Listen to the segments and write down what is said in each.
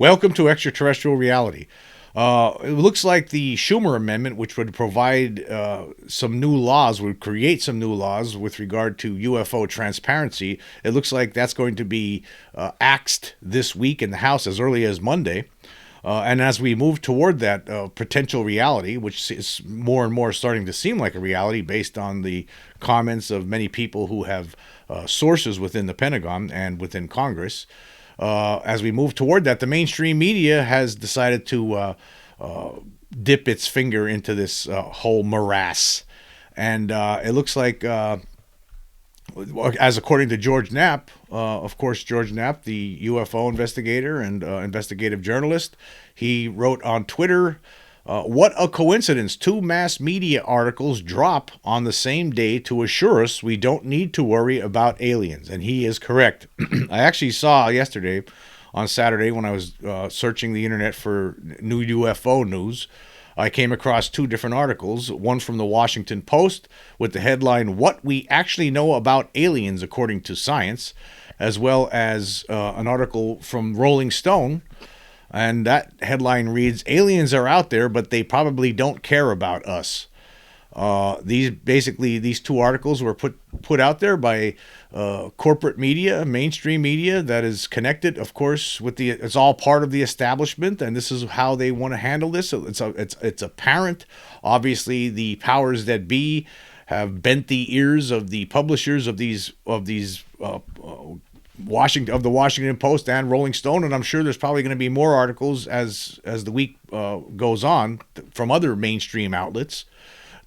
Welcome to Extraterrestrial Reality. It looks like the Schumer Amendment, which would provide some new laws, would create some new laws with regard to UFO transparency. It looks like that's going to be axed this week in the House as early as Monday. And as we move toward that potential reality, which is more and more starting to seem like a reality based on the comments of many people who have sources within the Pentagon and within Congress, as we move toward that, the mainstream media has decided to dip its finger into this whole morass. And it looks like, as according to George Knapp, of course, George Knapp, the UFO investigator and investigative journalist, he wrote on Twitter, what a coincidence. Two mass media articles drop on the same day to assure us we don't need to worry about aliens. And he is correct. I actually saw yesterday, on Saturday, when I was searching the internet for new UFO news, I came across two different articles, one from the Washington Post with the headline, What We Actually Know About Aliens According to Science, as well as an article from Rolling Stone. And that headline reads, Aliens are out there, but they probably don't care about us. These two articles were put out there by corporate media, mainstream media that is connected, of course, with it's all part of the establishment, and this is how they want to handle this. It's apparent. Obviously, the powers that be have bent the ears of the publishers of these the Washington Post and Rolling Stone, and I'm sure there's probably going to be more articles as the week goes on from other mainstream outlets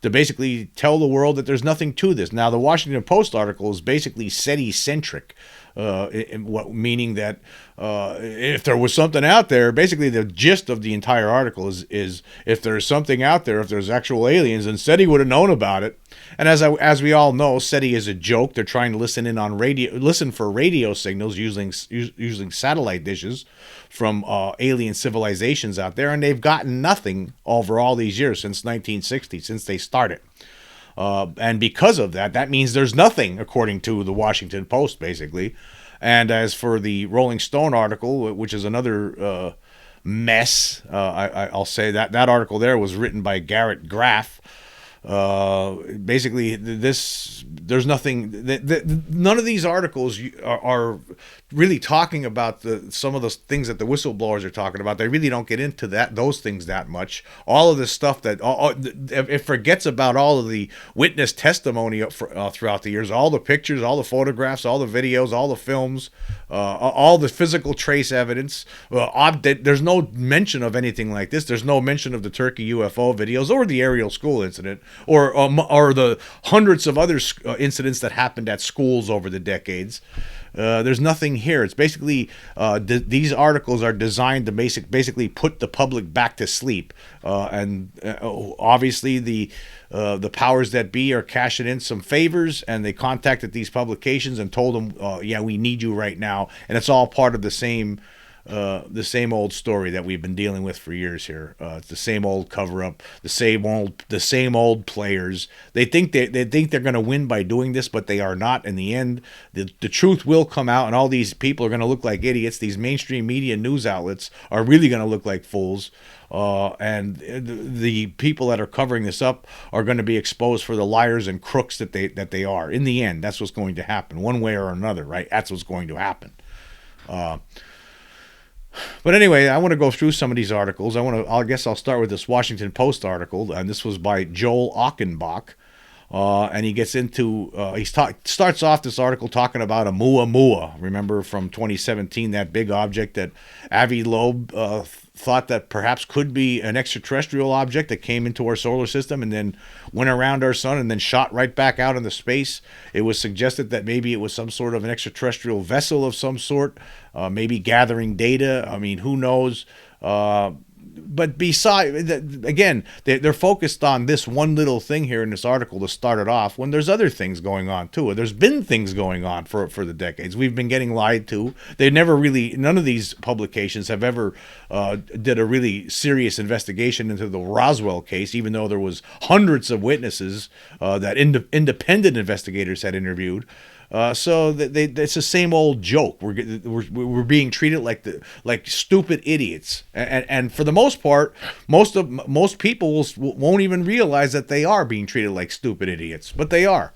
to basically tell the world that there's nothing to this. Now, the Washington Post article is basically SETI-centric, meaning that if there was something out there, basically the gist of the entire article is if there's something out there, if there's actual aliens, then SETI would have known about it. And as we all know, SETI is a joke. They're trying to listen for radio signals using satellite dishes from alien civilizations out there, and they've gotten nothing over all these years since 1960, since they started. And because of that, that means there's nothing, according to the Washington Post, basically. And as for the Rolling Stone article, which is another mess, I'll say that article there was written by Garrett Graff. Basically, there's nothing. None of these articles are really talking about some of the things that the whistleblowers are talking about. They really don't get into those things that much. All of this stuff it forgets about all of the witness testimony throughout the years, all the pictures, all the photographs, all the videos, all the films, all the physical trace evidence. There's no mention of anything like this. There's no mention of the Turkey UFO videos or the Ariel school incident, or the hundreds of other incidents that happened at schools over the decades. There's nothing here. It's basically these articles are designed to basically put the public back to sleep, and obviously the powers that be are cashing in some favors, and they contacted these publications and told them, yeah, we need you right now, and it's all part of the same old story that we've been dealing with for years here. It's the same old cover up, the same old players. They think they're going to win by doing this, but they are not. In the end, the truth will come out, and all these people are going to look like idiots. These mainstream media news outlets are really going to look like fools. And the people that are covering this up are going to be exposed for the liars and crooks that they are. In the end, that's what's going to happen, one way or another, right? That's what's going to happen. But anyway, I want to go through some of these articles. I guess I'll start with this Washington Post article, and this was by Joel Achenbach. And he gets into, starts off this article talking about a Muamua. Remember from 2017, that big object that Avi Loeb thought that perhaps could be an extraterrestrial object that came into our solar system and then went around our sun and then shot right back out into space. It was suggested that maybe it was some sort of an extraterrestrial vessel of some sort, maybe gathering data. I mean, who knows? But besides, again, they're focused on this one little thing here in this article to start it off, when there's other things going on too. There's been things going on for the decades. We've been getting lied to. None of these publications have ever did a really serious investigation into the Roswell case, even though there was hundreds of witnesses that independent investigators had interviewed. It's the same old joke. We're being treated like stupid idiots, and for the most part, most people won't even realize that they are being treated like stupid idiots, but they are.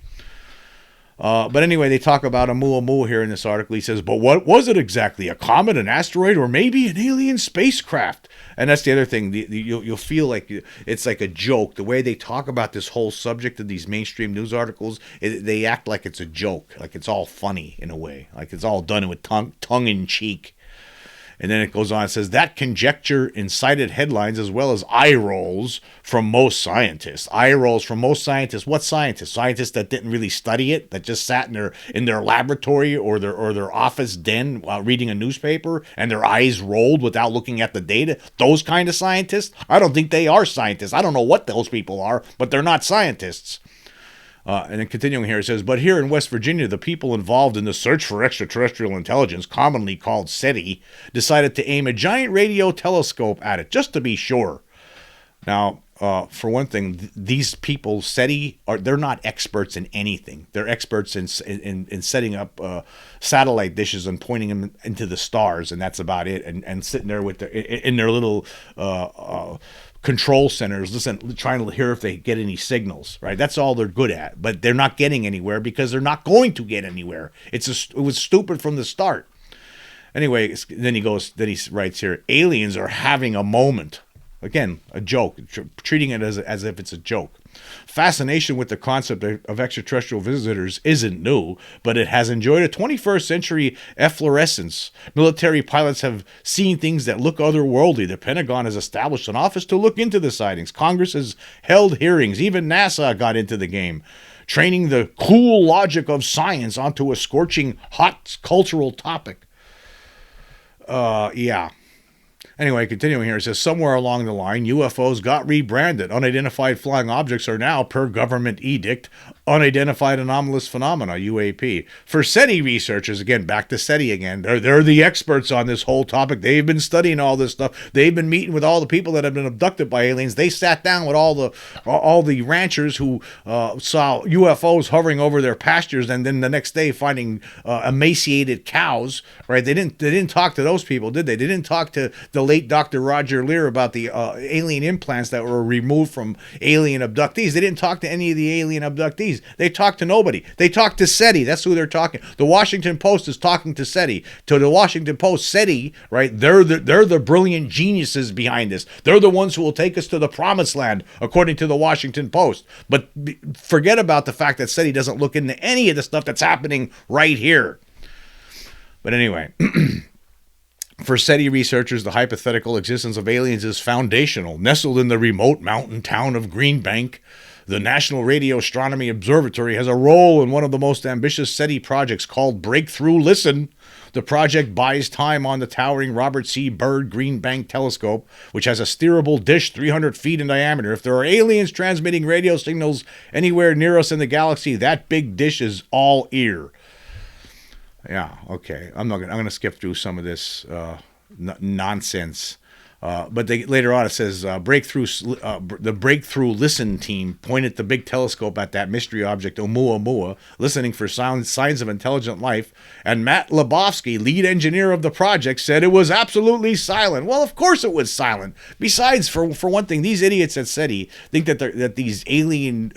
But anyway, they talk about Oumuamua here in this article. He says, but what was it exactly? A comet, an asteroid, or maybe an alien spacecraft? And that's the other thing. You'll feel like it's like a joke. The way they talk about this whole subject of these mainstream news articles, they act like it's a joke, like it's all funny in a way, like it's all done with tongue in cheek. And then it goes on, it says, that conjecture incited headlines as well as eye rolls from most scientists. Eye rolls from most scientists. What scientists? Scientists that didn't really study it, that just sat in their laboratory or their office den while reading a newspaper and their eyes rolled without looking at the data. Those kind of scientists? I don't think they are scientists. I don't know what those people are, but they're not scientists. And then continuing here, it says, but here in West Virginia, the people involved in the search for extraterrestrial intelligence, commonly called SETI, decided to aim a giant radio telescope at it, just to be sure. Now, for one thing, these people, SETI, they're not experts in anything. They're experts in setting up satellite dishes and pointing them into the stars, and that's about it. And sitting there with in their little control centers, trying to hear if they get any signals, right? That's all they're good at, but they're not getting anywhere because they're not going to get anywhere. It was stupid from the start. Anyway, then he writes here, aliens are having a moment. Again, a joke, treating it as if it's a joke. Fascination with the concept of extraterrestrial visitors isn't new, but it has enjoyed a 21st century efflorescence. Military pilots have seen things that look otherworldly. The Pentagon has established an office to look into the sightings. Congress has held hearings. Even NASA got into the game, training the cool logic of science onto a scorching, hot cultural topic. Yeah. Anyway, continuing here, it says, somewhere along the line, UFOs got rebranded. Unidentified flying objects are now, per government edict, unidentified anomalous phenomena, UAP. For SETI researchers, again, back to SETI again, they're the experts on this whole topic. They've been studying all this stuff. They've been meeting with all the people that have been abducted by aliens. They sat down with all the ranchers who saw UFOs hovering over their pastures, and then the next day finding emaciated cows, right? They didn't talk to those people, did they? They didn't talk to the late Dr. Roger Lear about the alien implants that were removed from alien abductees. They didn't talk to any of the alien abductees. They talked to nobody. They talked to SETI. That's who they're talking. The Washington Post is talking to SETI. To the Washington Post, SETI, right? They're the brilliant geniuses behind this. They're the ones who will take us to the promised land, according to the Washington Post. But forget about the fact that SETI doesn't look into any of the stuff that's happening right here. But anyway. For SETI researchers, the hypothetical existence of aliens is foundational. Nestled in the remote mountain town of Green Bank, the National Radio Astronomy Observatory has a role in one of the most ambitious SETI projects called Breakthrough Listen. The project buys time on the towering Robert C. Byrd Green Bank telescope, which has a steerable dish 300 feet in diameter. If there are aliens transmitting radio signals anywhere near us in the galaxy, that big dish is all ear. Yeah, okay. I'm going to skip through some of this nonsense. But later on it says the Breakthrough Listen team pointed the big telescope at that mystery object Oumuamua, listening for signs of intelligent life. And Matt Lebowski, lead engineer of the project, said it was absolutely silent. Well, of course it was silent. Besides, for one thing, these idiots at SETI think that these alien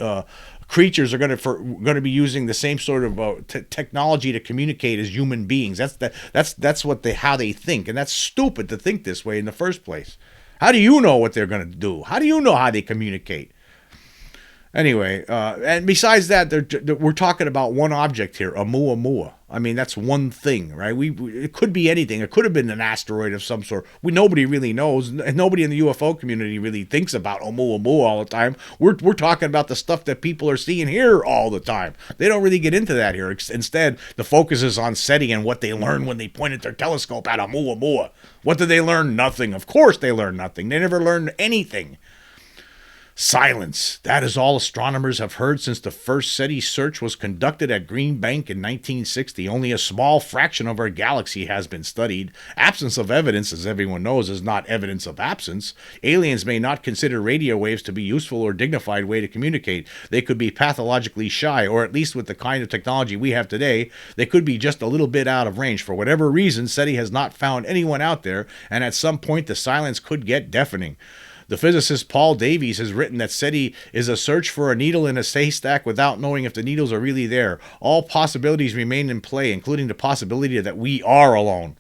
creatures are going to be using the same sort of technology to communicate as human beings. That's how they think, and that's stupid to think this way in the first place. How do you know what they're going to do? How do you know how they communicate? Anyway, and besides that, we're talking about one object here, Oumuamua. I mean, that's one thing, right? It could be anything. It could have been an asteroid of some sort. Nobody really knows. And nobody in the UFO community really thinks about Oumuamua all the time. We're talking about the stuff that people are seeing here all the time. They don't really get into that here. Instead, the focus is on SETI and what they learned when they pointed their telescope at Oumuamua. What did they learn? Nothing. Of course they learned nothing. They never learned anything. Silence. That is all astronomers have heard since the first SETI search was conducted at Green Bank in 1960. Only a small fraction of our galaxy has been studied. Absence of evidence, as everyone knows, is not evidence of absence. Aliens may not consider radio waves to be useful or dignified way to communicate. They could be pathologically shy, or at least with the kind of technology we have today, they could be just a little bit out of range. For whatever reason, SETI has not found anyone out there, and at some point the silence could get deafening. The physicist Paul Davies has written that SETI is a search for a needle in a haystack without knowing if the needles are really there. All possibilities remain in play, including the possibility that we are alone.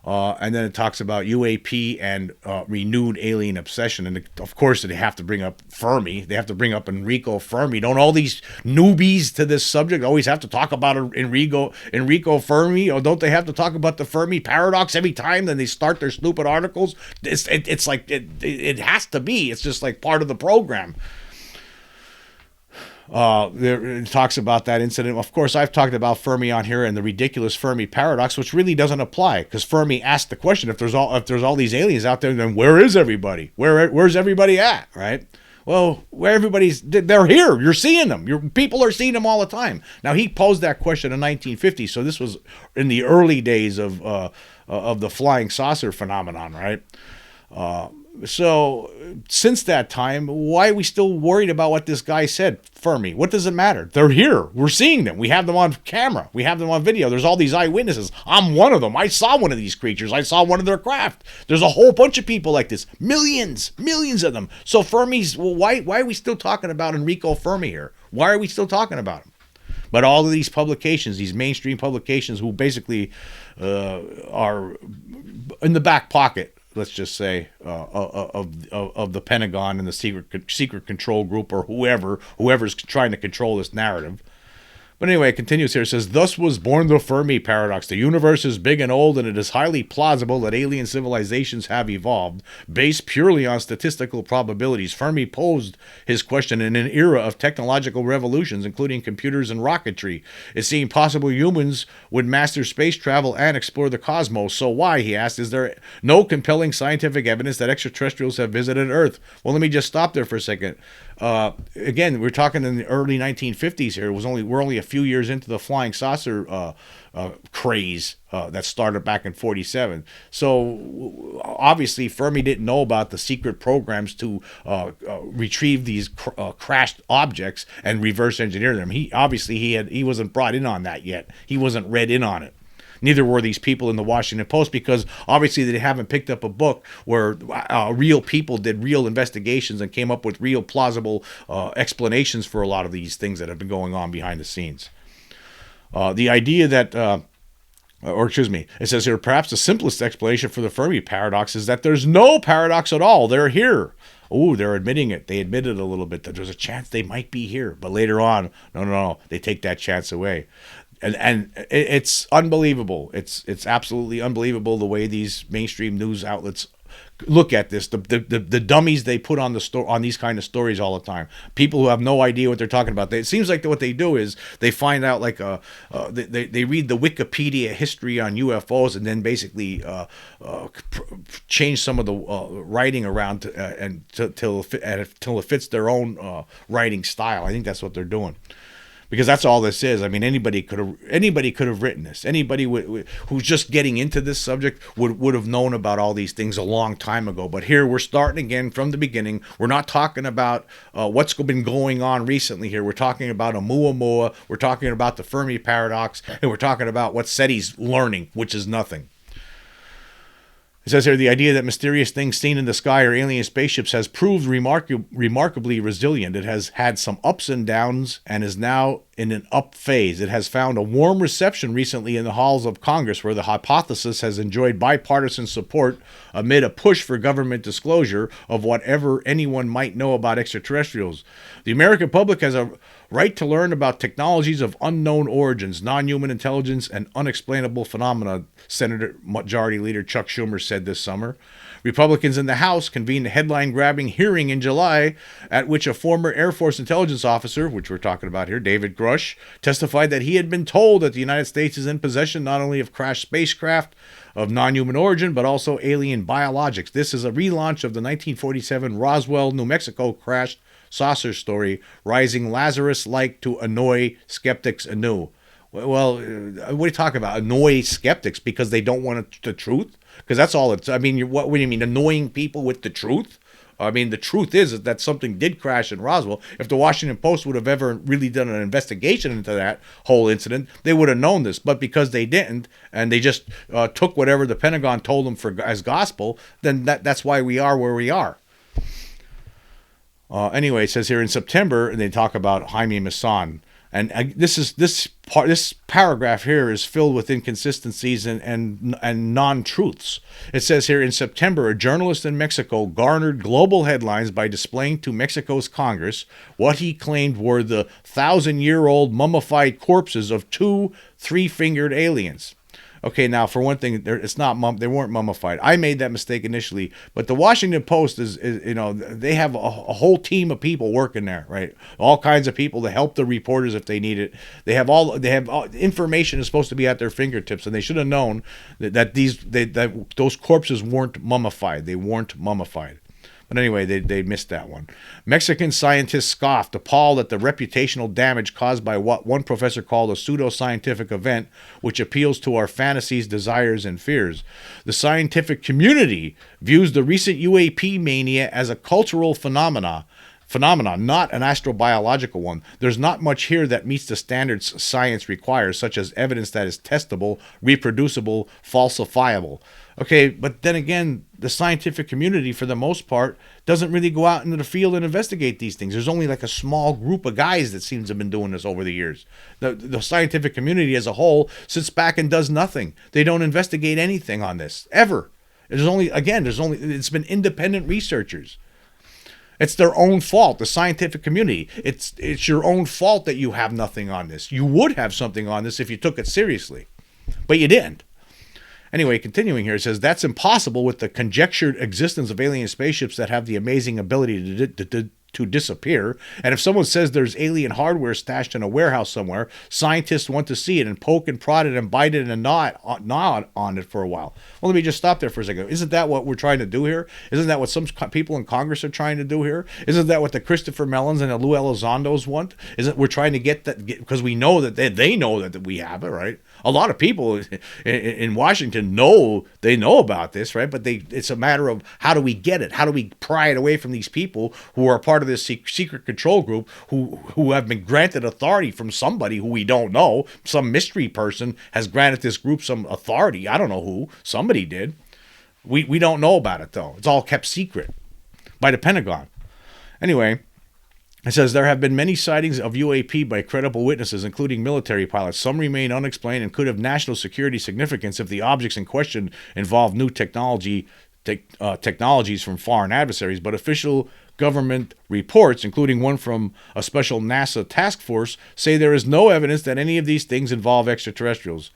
And then it talks about UAP and renewed alien obsession. And of course, they have to bring up Fermi. They have to bring up Enrico Fermi. Don't all these newbies to this subject always have to talk about Enrico Fermi? Or don't they have to talk about the Fermi paradox every time then they start their stupid articles? It's like it has to be. It's just like part of the program. It talks about that incident. Of course, I've talked about Fermi on here and the ridiculous Fermi paradox, which really doesn't apply because Fermi asked the question: if there's all these aliens out there, then where is everybody? Where's everybody at? Right? Well, they're here. You're seeing them. People are seeing them all the time. Now he posed that question in 1950, so this was in the early days of the flying saucer phenomenon, right? So since that time, why are we still worried about what this guy said, Fermi? What does it matter? They're here. We're seeing them. We have them on camera. We have them on video. There's all these eyewitnesses. I'm one of them. I saw one of these creatures. I saw one of their craft. There's a whole bunch of people like this. Millions of them. So Fermi's, well, why are we still talking about Enrico Fermi here? Why are we still talking about him? But all of these publications, these mainstream publications who basically are in the back pocket, let's just say, of the Pentagon and the secret control group or whoever's trying to control this narrative. But anyway, it continues here. It says, thus was born the Fermi paradox. The universe is big and old, and it is highly plausible that alien civilizations have evolved, based purely on statistical probabilities. Fermi posed his question in an era of technological revolutions, including computers and rocketry. It seemed possible humans would master space travel and explore the cosmos. So why, he asked, is there no compelling scientific evidence that extraterrestrials have visited Earth? Well, let me just stop there for a second. Again, we're talking in the early 1950s here. We're only a few years into the flying saucer craze that started back in 47. So obviously Fermi didn't know about the secret programs to retrieve these crashed objects and reverse engineer them. He wasn't brought in on that yet. He wasn't read in on it. Neither were these people in the Washington Post, because obviously they haven't picked up a book where real people did real investigations and came up with real plausible explanations for a lot of these things that have been going on behind the scenes. The idea that, it says here, perhaps the simplest explanation for the Fermi paradox is that there's no paradox at all. They're here. Oh, they're admitting it. They admitted a little bit that there's a chance they might be here. But later on, no, they take that chance away. And it's unbelievable. It's absolutely unbelievable the way these mainstream news outlets look at this. The dummies they put on on these kind of stories all the time. People who have no idea what they're talking about. It seems like what they do is they find out they read the Wikipedia history on UFOs and then basically change some of the writing around till it fits their own writing style. I think that's what they're doing. Because that's all this is. I mean, anybody could have written this. Anybody who's just getting into this subject would have known about all these things a long time ago. But here we're starting again from the beginning. We're not talking about what's been going on recently here. We're talking about Oumuamua. We're talking about the Fermi paradox. And we're talking about what SETI's learning, which is nothing. It says here, the idea that mysterious things seen in the sky are alien spaceships has proved remarkably resilient. It has had some ups and downs and is now in an up phase. It has found a warm reception recently in the halls of Congress, where the hypothesis has enjoyed bipartisan support amid a push for government disclosure of whatever anyone might know about extraterrestrials. The American public has right to learn about technologies of unknown origins, non-human intelligence, and unexplainable phenomena, Senate Majority Leader Chuck Schumer said this summer. Republicans in the House convened a headline-grabbing hearing in July at which a former Air Force intelligence officer, which we're talking about here, David Grush, testified that he had been told that the United States is in possession not only of crashed spacecraft of non-human origin, but also alien biologics. This is a relaunch of the 1947 Roswell, New Mexico crashed saucer story, rising Lazarus-like to annoy skeptics anew. Well, what are you talking about? Annoy skeptics because they don't want the truth? Because that's all it's. I mean, what do you mean, annoying people with the truth? I mean, the truth is that something did crash in Roswell. If the Washington Post would have ever really done an investigation into that whole incident, they would have known this. But because they didn't, and they just took whatever the Pentagon told them as gospel, then that's why we are where we are. Anyway, it says here in September, and they talk about Jaime Maussan. And this paragraph here is filled with inconsistencies and non-truths. It says here, in September, a journalist in Mexico garnered global headlines by displaying to Mexico's Congress what he claimed were the 1,000-year-old mummified corpses of two three-fingered aliens. Okay, now for one thing, they weren't mummified. I made that mistake initially, but the Washington Post is they have a whole team of people working there, right? All kinds of people to help the reporters if they need it. They have all information is supposed to be at their fingertips, and they should have known that those corpses weren't mummified. They weren't mummified. But anyway, they missed that one. Mexican scientists scoffed, appalled at the reputational damage caused by what one professor called a pseudoscientific event, which appeals to our fantasies, desires, and fears. The scientific community views the recent UAP mania as a cultural phenomenon, not an astrobiological one. There's not much here that meets the standards science requires, such as evidence that is testable, reproducible, falsifiable. Okay, but then again, the scientific community, for the most part, doesn't really go out into the field and investigate these things. There's only like a small group of guys that seems to have been doing this over the years. The scientific community as a whole sits back and does nothing. They don't investigate anything on this, ever. It's been independent researchers. It's their own fault, the scientific community. It's your own fault that you have nothing on this. You would have something on this if you took it seriously, but you didn't. Anyway, continuing here, it says, that's impossible with the conjectured existence of alien spaceships that have the amazing ability to disappear. And if someone says there's alien hardware stashed in a warehouse somewhere, scientists want to see it and poke and prod it and bite it and gnaw on it for a while. Well, let me just stop there for a second. Isn't that what we're trying to do here? Isn't that what some people in Congress are trying to do here? Isn't that what the Christopher Mellons and the Lou Elizondos want? We're trying to get that, because we know that they know that we have it, right? A lot of people in Washington know about this, right? But it's a matter of, how do we get it? How do we pry it away from these people who are part of this secret control group who have been granted authority from somebody who we don't know? Some mystery person has granted this group some authority. I don't know who. Somebody did. We don't know about it, though. It's all kept secret by the Pentagon. Anyway, it says there have been many sightings of UAP by credible witnesses, including military pilots. Some remain unexplained and could have national security significance if the objects in question involve new technologies from foreign adversaries. But official government reports, including one from a special NASA task force, say there is no evidence that any of these things involve extraterrestrials.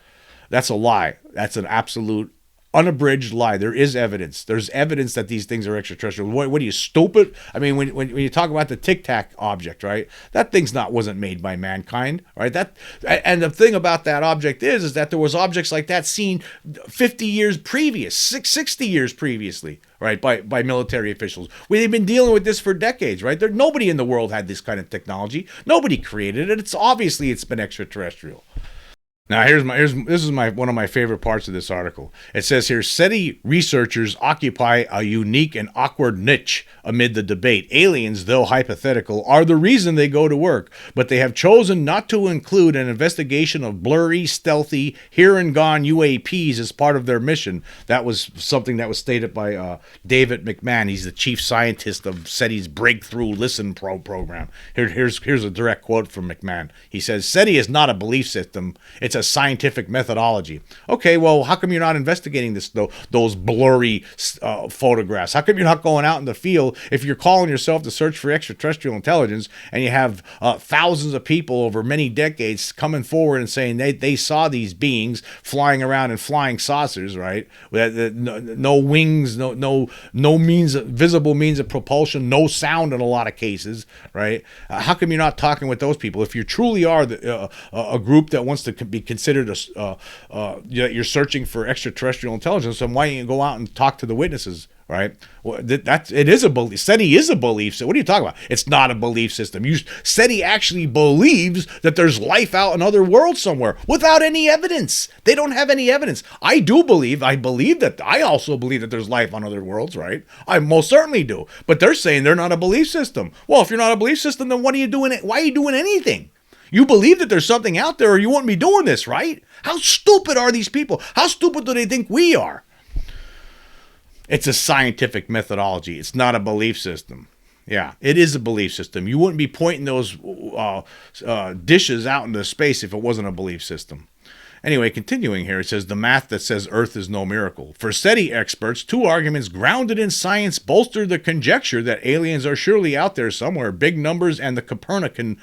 That's a lie. That's an absolute unabridged lie. There is evidence. There's evidence that these things are extraterrestrial. What are you, stupid? I mean, when you talk about the Tic Tac object, right? That thing's wasn't made by mankind, right? And the thing about that object is that there was objects like that seen 50 years previous, 60 years previously, right? By military officials. They've been dealing with this for decades, right? Nobody in the world had this kind of technology. Nobody created it. It's been extraterrestrial. Now, this is one of my favorite parts of this article. It says here, SETI researchers occupy a unique and awkward niche amid the debate. Aliens, though hypothetical, are the reason they go to work, but they have chosen not to include an investigation of blurry, stealthy, here-and-gone UAPs as part of their mission. That was something that was stated by David McMahon. He's the chief scientist of SETI's Breakthrough Listen program. Here's a direct quote from McMahon. He says, SETI is not a belief system. It's it's a scientific methodology. Okay, well, how come you're not investigating those blurry photographs? How come you're not going out in the field if you're calling yourself to search for extraterrestrial intelligence, and you have thousands of people over many decades coming forward and saying they saw these beings flying around in flying saucers, right? No wings, no visible means of propulsion, no sound in a lot of cases, right? How come you're not talking with those people? If you truly are a group that wants to be considered you're searching for extraterrestrial intelligence, then why don't you go out and talk to the witnesses? Right? Well, it is a belief. SETI is a belief. So what are you talking about? It's not a belief system. SETI actually believes that there's life out in other worlds somewhere without any evidence. They don't have any evidence. I also believe that there's life on other worlds, right? I most certainly do. But they're saying they're not a belief system. Well, if you're not a belief system, then what are you doing? Why are you doing anything? You believe that there's something out there, or you wouldn't be doing this, right? How stupid are these people? How stupid do they think we are? It's a scientific methodology. It's not a belief system. Yeah, it is a belief system. You wouldn't be pointing those dishes out into space if it wasn't a belief system. Anyway, continuing here, it says the math that says Earth is no miracle. For SETI experts, two arguments grounded in science bolster the conjecture that aliens are surely out there somewhere: big numbers and the Copernican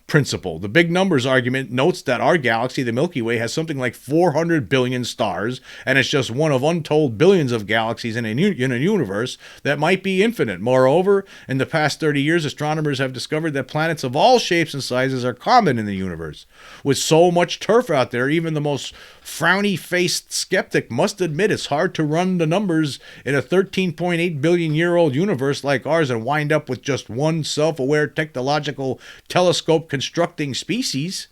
principle. The big numbers argument notes that our galaxy, the Milky Way, has something like 400 billion stars, and it's just one of untold billions of galaxies in a universe that might be infinite. Moreover, in the past 30 years, astronomers have discovered that planets of all shapes and sizes are common in the universe. With so much turf out there, even the most frowny-faced skeptic must admit it's hard to run the numbers in a 13.8 billion year old universe like ours and wind up with just one self-aware technological telescope constructing species,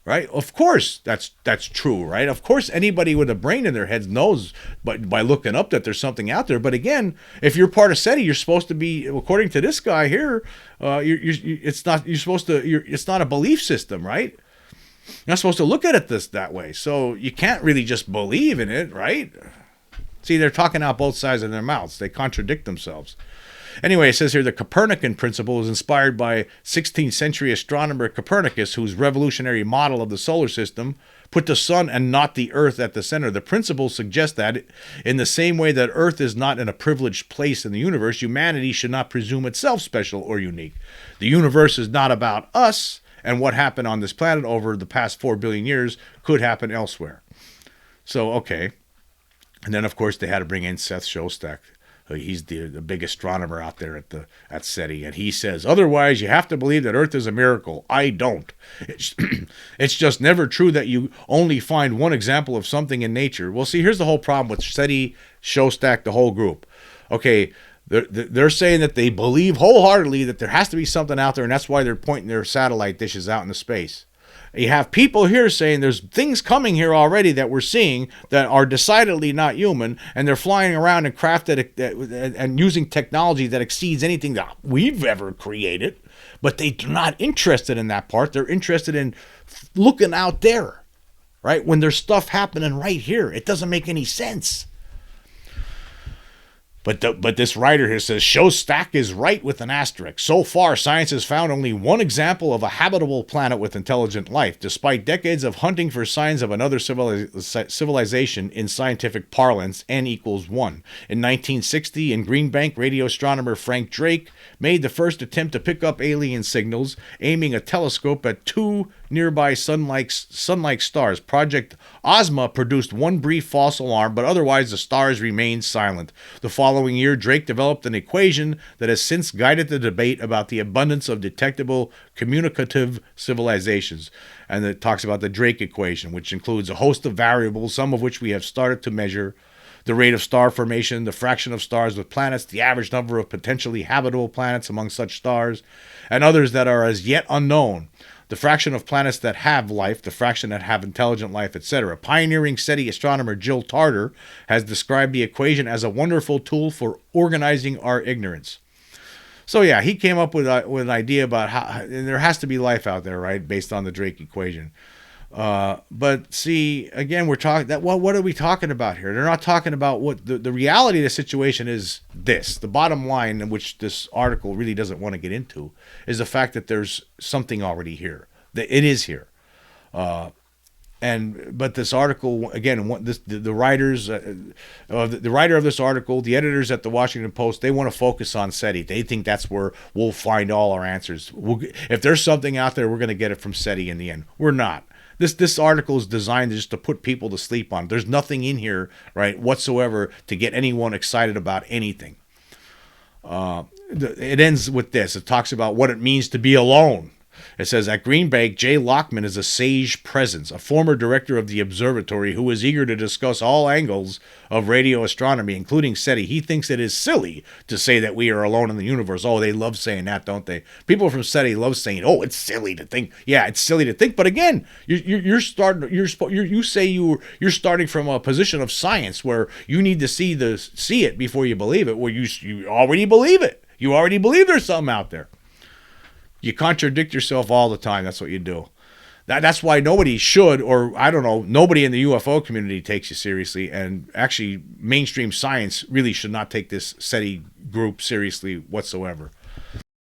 right? Of course, that's true, right? Of course, anybody with a brain in their head knows by looking up that there's something out there. But again, if you're part of SETI, you're supposed to be, according to this guy here, it's not a belief system, right? You're not supposed to look at it that way. So you can't really just believe in it, right? See, they're talking out both sides of their mouths. They contradict themselves. Anyway, it says here the Copernican principle is inspired by 16th century astronomer Copernicus, whose revolutionary model of the solar system put the sun and not the earth at the center. The principle suggests that in the same way that Earth is not in a privileged place in the universe, humanity should not presume itself special or unique. The universe is not about us, and what happened on this planet over the past 4 billion years could happen elsewhere. So, okay. And then, of course, they had to bring in Seth Shostak. He's the big astronomer out there at SETI, and he says, otherwise, you have to believe that Earth is a miracle. I don't. It's just never true that you only find one example of something in nature. Well, see, here's the whole problem with SETI, Shostak, the whole group. Okay, they're saying that they believe wholeheartedly that there has to be something out there, and that's why they're pointing their satellite dishes out into space. You have people here saying there's things coming here already that we're seeing that are decidedly not human, and they're flying around and crafted and using technology that exceeds anything that we've ever created. But they're not interested in that part. They're interested in looking out there, right? When there's stuff happening right here, it doesn't make any sense. But this writer here says, Shostak is right with an asterisk. So far, science has found only one example of a habitable planet with intelligent life, despite decades of hunting for signs of another civilization. In scientific parlance, N equals 1. In 1960, in Green Bank, radio astronomer Frank Drake made the first attempt to pick up alien signals, aiming a telescope at two nearby sun-like stars. Project Ozma produced one brief false alarm, but otherwise the stars remained silent. The following year, Drake developed an equation that has since guided the debate about the abundance of detectable communicative civilizations. And it talks about the Drake equation, which includes a host of variables, some of which we have started to measure: the rate of star formation, the fraction of stars with planets, the average number of potentially habitable planets among such stars, and others that are as yet unknown. The fraction of planets that have life, the fraction that have intelligent life, etc. Pioneering SETI astronomer Jill Tarter has described the equation as a wonderful tool for organizing our ignorance. So yeah, he came up with an idea about how there has to be life out there, right, based on the Drake equation. But see, again, we're talking that. What are we talking about here? They're not talking about what the reality of the situation is. This, the bottom line, in which this article really doesn't want to get into, is the fact that there's something already here. That it is here. But this article again, the writers, the writer of this article, the editors at the Washington Post, they want to focus on SETI. They think that's where we'll find all our answers. If there's something out there, we're going to get it from SETI in the end. We're not. This article is designed just to put people to sleep on. There's nothing in here, right, whatsoever to get anyone excited about anything. It ends with this. It talks about what it means to be alone. It says, at Green Bank, Jay Lockman is a sage presence, a former director of the observatory who is eager to discuss all angles of radio astronomy, including SETI. He thinks it is silly to say that we are alone in the universe. Oh, they love saying that, don't they? People from SETI love saying, "Oh, it's silly to think." Yeah, it's silly to think. But again, you're starting from a position of science where you need to see it before you believe it. Where you already believe it. You already believe there's something out there. You contradict yourself all the time. That's what you do. That's why nobody should, or I don't know, nobody in the UFO community takes you seriously. And actually, mainstream science really should not take this SETI group seriously whatsoever.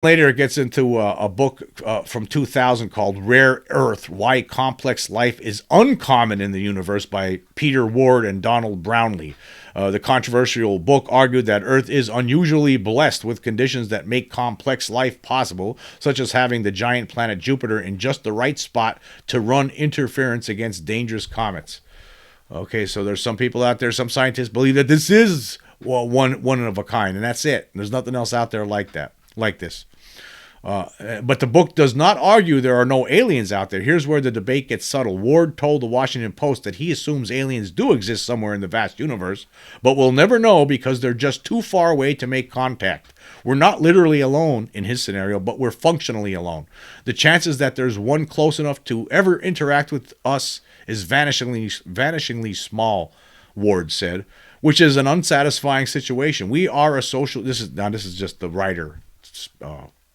Later, it gets into a book from 2000 called Rare Earth, Why Complex Life is Uncommon in the Universe by Peter Ward and Donald Brownlee. The controversial book argued that Earth is unusually blessed with conditions that make complex life possible, such as having the giant planet Jupiter in just the right spot to run interference against dangerous comets. Okay, so there's some people out there, some scientists believe that this is one of a kind, and that's it. There's nothing else out there like this. But the book does not argue there are no aliens out there. Here's where the debate gets subtle. Ward told the Washington Post that he assumes aliens do exist somewhere in the vast universe, but we'll never know because they're just too far away to make contact. We're not literally alone in his scenario, but we're functionally alone. The chances that there's one close enough to ever interact with us is vanishingly small, Ward said, which is an unsatisfying situation. We are a social... This is just the writer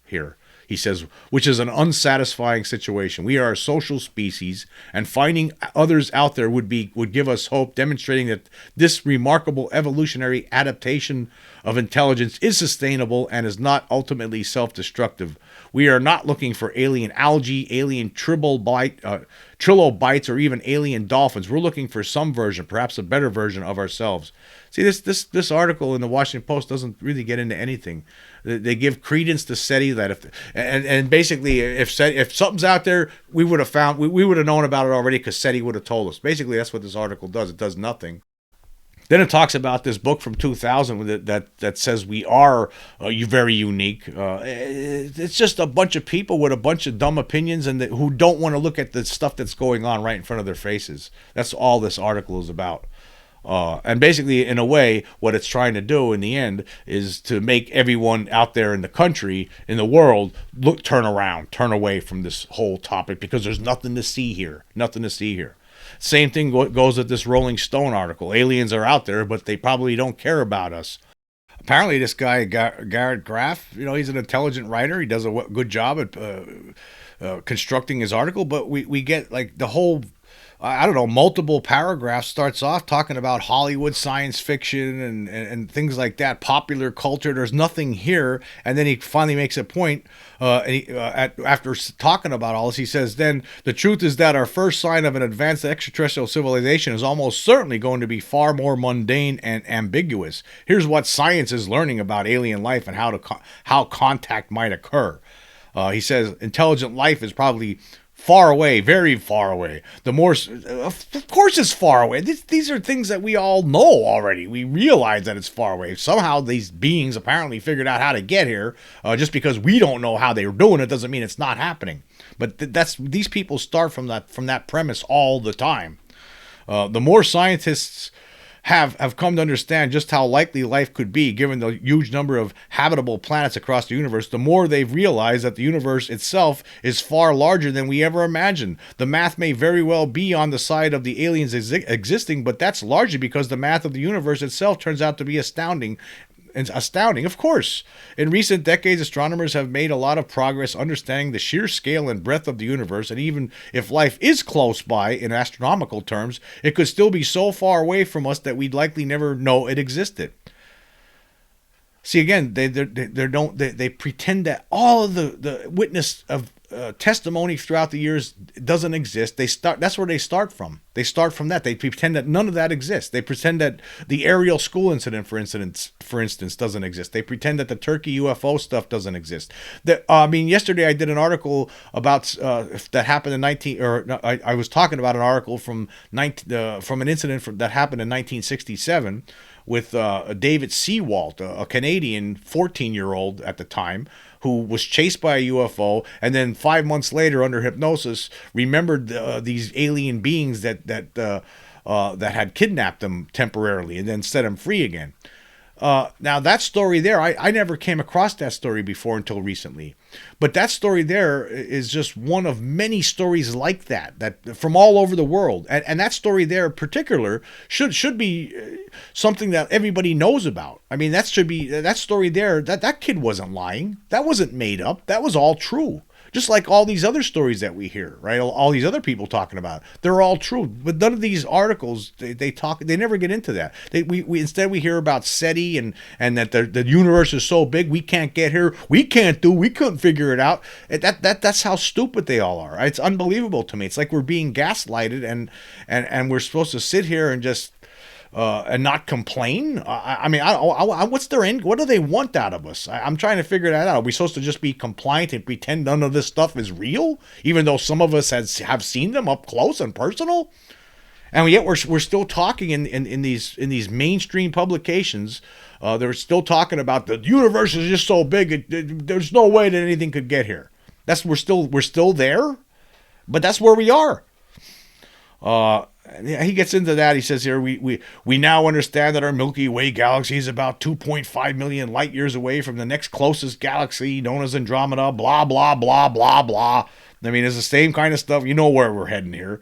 here. He says, which is an unsatisfying situation. We are a social species, and finding others out there would give us hope, demonstrating that this remarkable evolutionary adaptation of intelligence is sustainable and is not ultimately self-destructive. We are not looking for alien algae, alien trilobites, or even alien dolphins. We're looking for some version, perhaps a better version of ourselves. See, this article in the Washington Post doesn't really get into anything. They give credence to SETI that basically if something's out there, we would have known about it already because SETI would have told us. Basically, that's what this article does. It does nothing. Then it talks about this book from 2000 that says we are very unique. It's just a bunch of people with a bunch of dumb opinions and who don't want to look at the stuff that's going on right in front of their faces. That's all this article is about. And basically, in a way, what it's trying to do in the end is to make everyone out there in the country, in the world, turn away from this whole topic because there's nothing to see here. Same thing goes with this Rolling Stone article. Aliens are out there, but they probably don't care about us. Apparently, this guy, Garrett Graff, he's an intelligent writer. He does a good job at constructing his article, but we get like the whole... I don't know, multiple paragraphs starts off talking about Hollywood science fiction and things like that, popular culture. There's nothing here. And then he finally makes a point after talking about all this. He says, then the truth is that our first sign of an advanced extraterrestrial civilization is almost certainly going to be far more mundane and ambiguous. Here's what science is learning about alien life and how contact might occur. He says intelligent life is probably far away, very far away. Of course it's far away. These are things that we all know already. We realize that it's far away. Somehow these beings apparently figured out how to get here. Just because we don't know how they were doing it doesn't mean it's not happening. But these people start from that premise all the time. The more scientists have come to understand just how likely life could be given the huge number of habitable planets across the universe, the more they've realized that the universe itself is far larger than we ever imagined. The math may very well be on the side of the aliens existing, but that's largely because the math of the universe itself turns out to be astounding, of course. In recent decades, astronomers have made a lot of progress understanding the sheer scale and breadth of the universe, and even if life is close by in astronomical terms, it could still be so far away from us that we'd likely never know it existed. See, again, they pretend that all of the witness of testimony throughout the years doesn't exist. That's where they start from. They start from that. They pretend that none of that exists. They pretend that the Ariel school incident, for instance, doesn't exist. They pretend that the Turkey UFO stuff doesn't exist. Yesterday I did an article about that happened in I was talking about an article from an incident that happened in 1967 with David Seawalt, a Canadian 14-year-old at the time, who was chased by a UFO, and then 5 months later, under hypnosis, remembered these alien beings that had kidnapped them temporarily and then set them free again. Now that story there, I never came across that story before until recently. But that story there is just one of many stories like that from all over the world. And that story there in particular should be something that everybody knows about. I mean, that story there, that kid wasn't lying. That wasn't made up. That was all true. Just like all these other stories that we hear, right? All these other people talking about, they're all true. But none of these articles, they never get into that. Instead we hear about SETI and that the universe is so big we can't get here. We couldn't figure it out. That's how stupid they all are. It's unbelievable to me. It's like we're being gaslighted and we're supposed to sit here and just and not complain. What's their end? What do they want out of us? I'm trying to figure that out. Are we supposed to just be compliant and pretend none of this stuff is real, even though some of us have seen them up close and personal? And yet we're still talking in these mainstream publications. They're still talking about the universe is just so big. There's no way that anything could get here. We're still there, but that's where we are. He gets into that. He says here, we now understand that our Milky Way galaxy is about 2.5 million light years away from the next closest galaxy, known as Andromeda, blah, blah, blah, blah, blah. I mean, it's the same kind of stuff. You know where we're heading here.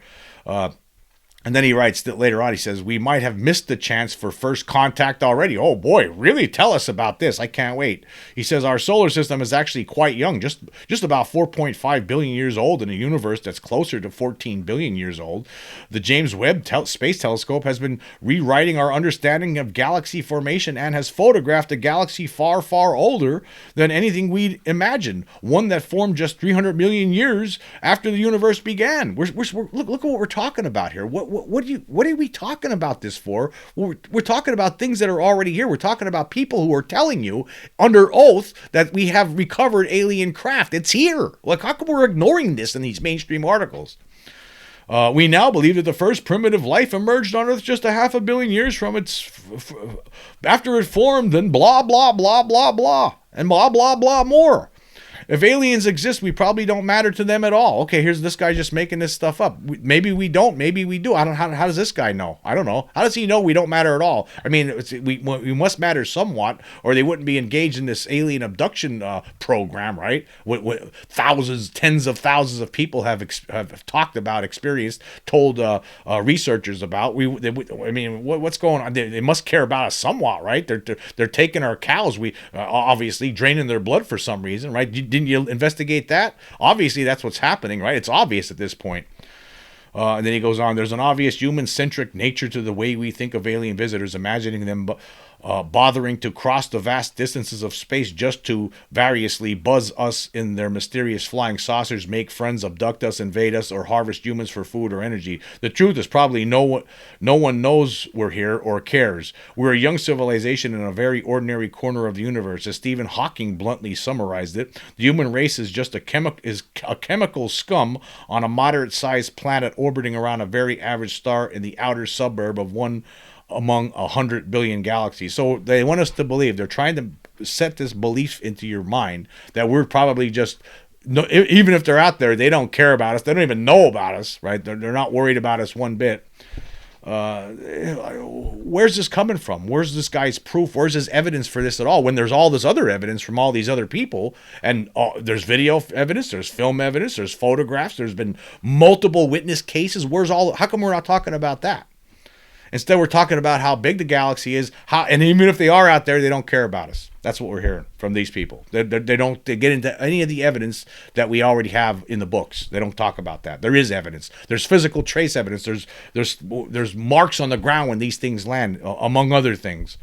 And then he writes that later on, he says, we might have missed the chance for first contact already. Oh boy, really? Tell us about this. I can't wait. He says, our solar system is actually quite young, just about 4.5 billion years old in a universe that's closer to 14 billion years old. The James Webb Space Telescope has been rewriting our understanding of galaxy formation and has photographed a galaxy far, far older than anything we'd imagined. One that formed just 300 million years after the universe began. Look at what we're talking about here. What are we talking about this for? We're talking about things that are already here. We're talking about people who are telling you under oath that we have recovered alien craft. It's here. Like, how come we're ignoring this in these mainstream articles? We now believe that the first primitive life emerged on Earth just a 500 million years from after it formed, then blah, blah, blah, blah, blah, and blah, blah, blah more. If aliens exist, we probably don't matter to them at all. Okay, here's this guy just making this stuff up. Maybe we don't. Maybe we do. I don't. How does this guy know? I don't know. How does he know we don't matter at all? I mean, we must matter somewhat, or they wouldn't be engaged in this alien abduction program, right? What thousands, tens of thousands of people have talked about, experienced, told researchers about. What's going on? They must care about us somewhat, right? They're taking our cows. We obviously draining their blood for some reason, right? Didn't you investigate that? Obviously, that's what's happening, right? It's obvious at this point. And then he goes on, there's an obvious human-centric nature to the way we think of alien visitors, imagining them bothering to cross the vast distances of space just to variously buzz us in their mysterious flying saucers, make friends, abduct us, invade us, or harvest humans for food or energy. The truth is probably no one knows we're here or cares. We're a young civilization in a very ordinary corner of the universe. As Stephen Hawking bluntly summarized it, the human race is just a chemical scum on a moderate-sized planet orbiting around a very average star in the outer suburb of one among 100 billion galaxies. So they want us to believe, they're trying to set this belief into your mind that we're probably just, even if they're out there, they don't care about us. They don't even know about us, right? They're not worried about us one bit. Where's this coming from? Where's this guy's proof? Where's his evidence for this at all? When there's all this other evidence from all these other people, and there's video evidence, there's film evidence, there's photographs, there's been multiple witness cases. How come we're not talking about that? Instead, we're talking about how big the galaxy is, and even if they are out there, they don't care about us. That's what we're hearing from these people. They get into any of the evidence that we already have in the books. They don't talk about that. There is evidence. There's physical trace evidence. There's marks on the ground when these things land, among other things.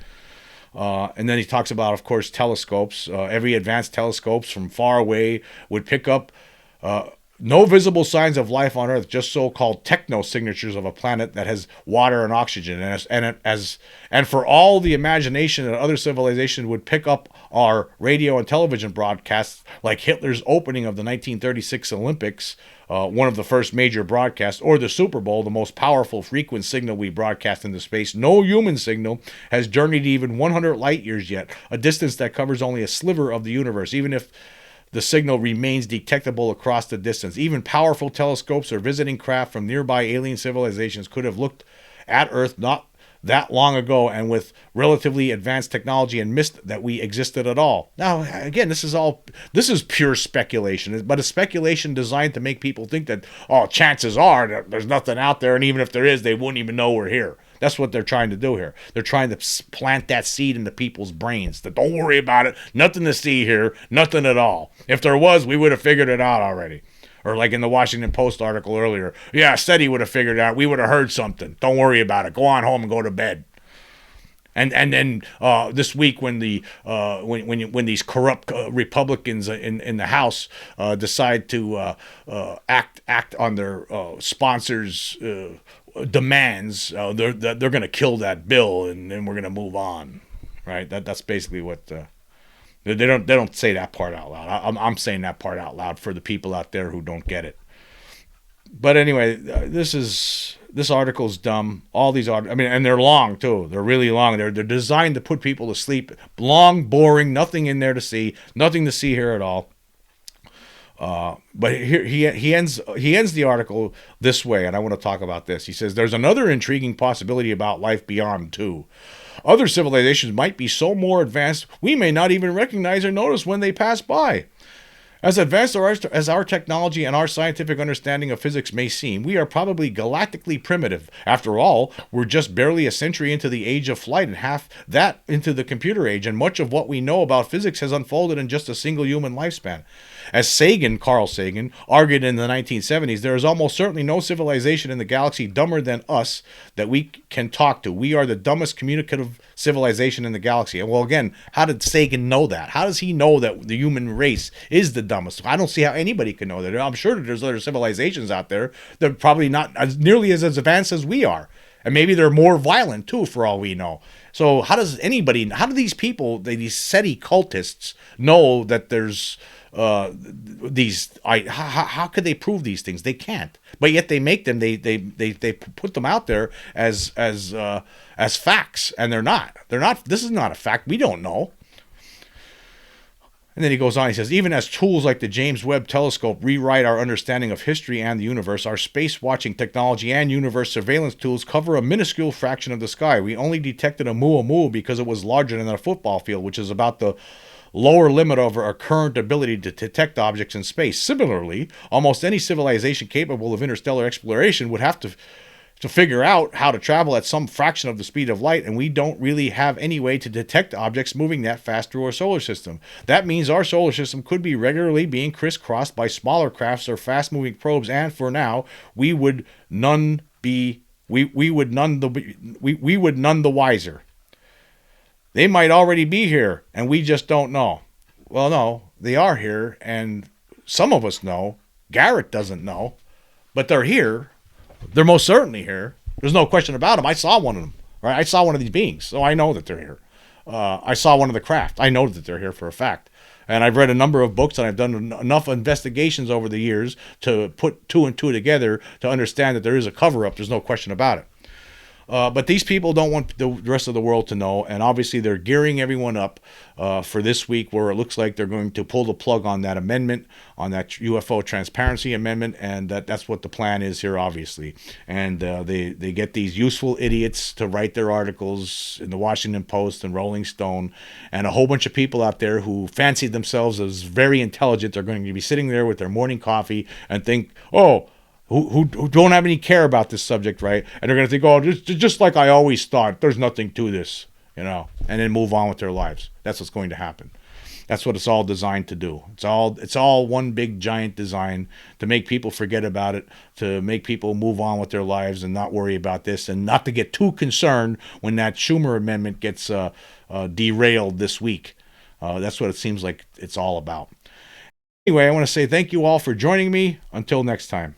And then he talks about, of course, telescopes. Every advanced telescopes from far away would pick up No visible signs of life on Earth, just so-called techno-signatures of a planet that has water and oxygen. And for all the imagination that other civilizations would pick up our radio and television broadcasts, like Hitler's opening of the 1936 Olympics, one of the first major broadcasts, or the Super Bowl, the most powerful frequent signal we broadcast into space, no human signal has journeyed even 100 light years yet, a distance that covers only a sliver of the universe, even if the signal remains detectable across the distance. Even powerful telescopes or visiting craft from nearby alien civilizations could have looked at Earth not that long ago and with relatively advanced technology and missed that we existed at all. Now, again, this is pure speculation, but a speculation designed to make people think that, oh, chances are that there's nothing out there, and even if there is, they wouldn't even know we're here. That's what they're trying to do here. They're trying to plant that seed into people's brains. That don't worry about it. Nothing to see here. Nothing at all. If there was, we would have figured it out already. Or like in the Washington Post article earlier. Yeah, said he would have figured it out. We would have heard something. Don't worry about it. Go on home and go to bed. And then this week when when these corrupt Republicans in the House decide to act on their sponsors' demands, they're going to kill that bill, and then we're going to move on, right? That's basically what they don't say that part out loud. I'm saying that part out loud for the people out there who don't get it. But anyway, this article's dumb. All these articles, I mean, and they're long too. They're really long. They're designed to put people to sleep. Long, boring, nothing in there to see, nothing to see here at all. But here he ends the article this way, and I want to talk about this. He says there's another intriguing possibility about life beyond too. Other civilizations might be so more advanced we may not even recognize or notice when they pass by. As advanced as our technology and our scientific understanding of physics may seem, we are probably galactically primitive. After all, we're just barely a century into the age of flight and half that into the computer age, and much of what we know about physics has unfolded in just a single human lifespan. As Carl Sagan, argued in the 1970s, there is almost certainly no civilization in the galaxy dumber than us that we can talk to. We are the dumbest communicative civilization in the galaxy. And well, again, how did Sagan know that? How does he know that the human race is the dumbest? I don't see how anybody can know that. I'm sure that there's other civilizations out there that are probably not nearly as advanced as we are. And maybe they're more violent, too, for all we know. So how do these people, these SETI cultists, know that there's how could they prove these things? They can't. But yet they make them. They put them out there as facts, and they're not. This is not a fact. We don't know. And then he goes on, he says, even as tools like the James Webb Telescope rewrite our understanding of history and the universe, our space-watching technology and universe surveillance tools cover a minuscule fraction of the sky. We only detected a Oumuamua because it was larger than a football field, which is about the lower limit of our current ability to detect objects in space. Similarly, almost any civilization capable of interstellar exploration would have to figure out how to travel at some fraction of the speed of light, and we don't really have any way to detect objects moving that fast through our solar system. That means our solar system could be regularly being crisscrossed by smaller crafts or fast-moving probes, and for now, we would none the wiser. They might already be here, and we just don't know. Well, no, they are here, and some of us know. Garrett doesn't know, but they're here. They're most certainly here. There's no question about them. I saw one of them. Right? I saw one of these beings, so I know that they're here. I saw one of the craft. I know that they're here for a fact. And I've read a number of books, and I've done enough investigations over the years to put two and two together to understand that there is a cover-up. There's no question about it. But these people don't want the rest of the world to know, and obviously they're gearing everyone up for this week, where it looks like they're going to pull the plug on that amendment, on that UFO transparency amendment, and that's what the plan is here, obviously. And they get these useful idiots to write their articles in the Washington Post and Rolling Stone, and a whole bunch of people out there who fancy themselves as very intelligent are going to be sitting there with their morning coffee and think, oh, who don't have any care about this subject, right? And they're going to think, oh, just like I always thought, there's nothing to this, and then move on with their lives. That's what's going to happen. That's what it's all designed to do. It's all one big giant design to make people forget about it, to make people move on with their lives and not worry about this, and not to get too concerned when that Schumer amendment gets derailed this week. That's what it seems like it's all about. Anyway, I want to say thank you all for joining me. Until next time.